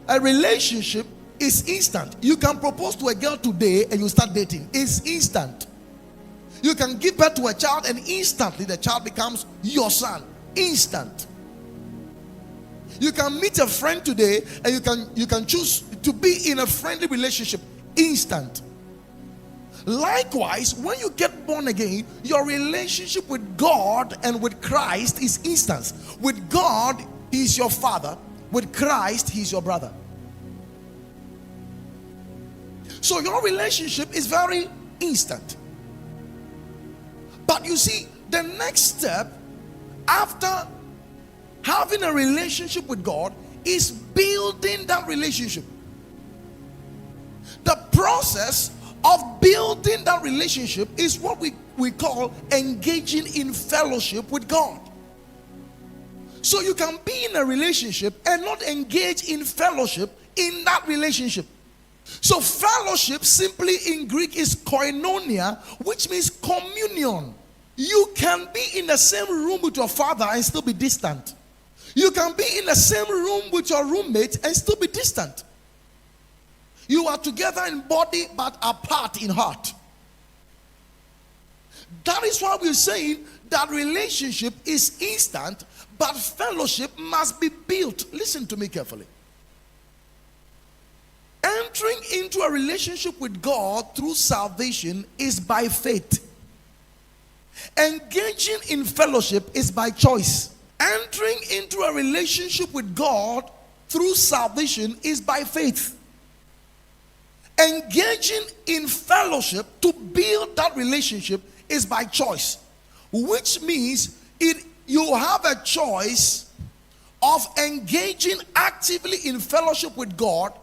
A relationship is instant. You can propose to a girl today and you start dating. It's instant. You can give birth to a child and instantly the child becomes your son. Instant. You can meet a friend today and you can choose to be in a friendly relationship. Instant. Likewise, when you get born again, your relationship with God and with Christ is instant. With God, He is your father. With Christ, He is your brother. So your relationship is very instant. But you see, the next step after having a relationship with God is building that relationship. The process of building that relationship is what we call engaging in fellowship with God. So you can be in a relationship and not engage in fellowship in that relationship. So fellowship simply in Greek is koinonia, which means communion. You can be in the same room with your father and still be distant. You can be in the same room with your roommate and still be distant. You are together in body but apart in heart. That is why we're saying that relationship is instant, but fellowship must be built. Listen to me carefully. Entering into a relationship with God through salvation is by faith. Engaging in fellowship is by choice. Entering into a relationship with God through salvation is by faith. Engaging in fellowship to build that relationship is by choice, which means you have a choice of engaging actively in fellowship with God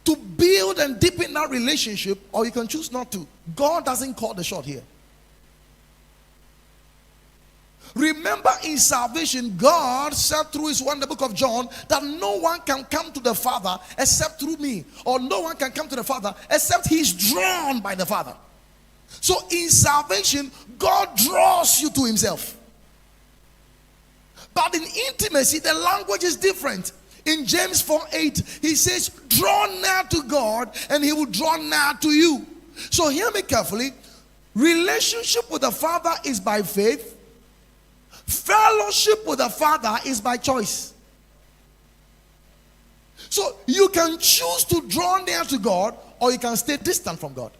to build and deepen that relationship, or you can choose not to. God doesn't call the shot here. Remember, in salvation, God said through His word in the book of John that no one can come to the Father except through me, or no one can come to the Father except He is drawn by the Father. So in salvation, God draws you to Himself. But in intimacy, the language is different. In James 4:8, he says, draw near to God and He will draw near to you. So hear me carefully. Relationship with the Father is by faith. Fellowship with the Father is by choice. So you can choose to draw near to God, or you can stay distant from God.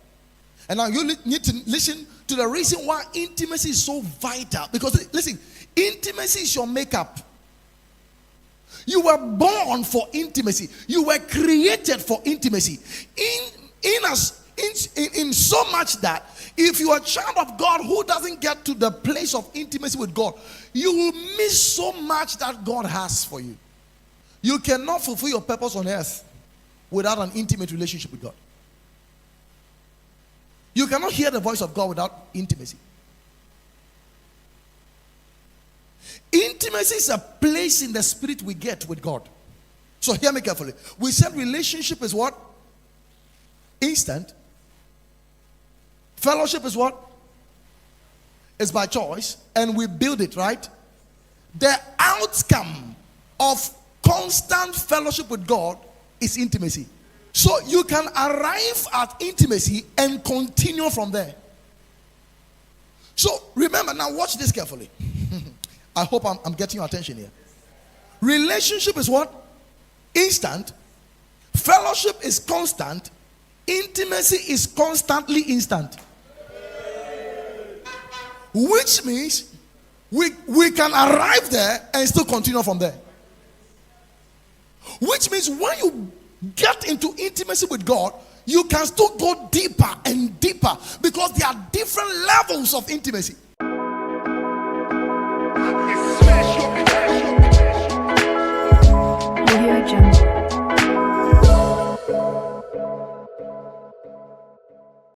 And now you need to listen to the reason why intimacy is so vital. Because listen, intimacy is your makeup. You were born for intimacy. You were created for intimacy. In so much that if you are a child of God who doesn't get to the place of intimacy with God, you will miss so much that God has for you. You cannot fulfill your purpose on earth without an intimate relationship with God. You cannot hear the voice of God without intimacy. Intimacy is a place in the spirit we get with God. So hear me carefully. We said relationship is what? Instant. Fellowship is what? It's by choice. And we build it, right? The outcome of constant fellowship with God is intimacy. So you can arrive at intimacy and continue from there. So remember, now watch this carefully. I hope I'm getting your attention here. Relationship is what? Instant. Fellowship is constant. Intimacy is constantly instant. Which means we can arrive there and still continue from there. Which means when you get into intimacy with God, you can still go deeper and deeper, because there are different levels of intimacy.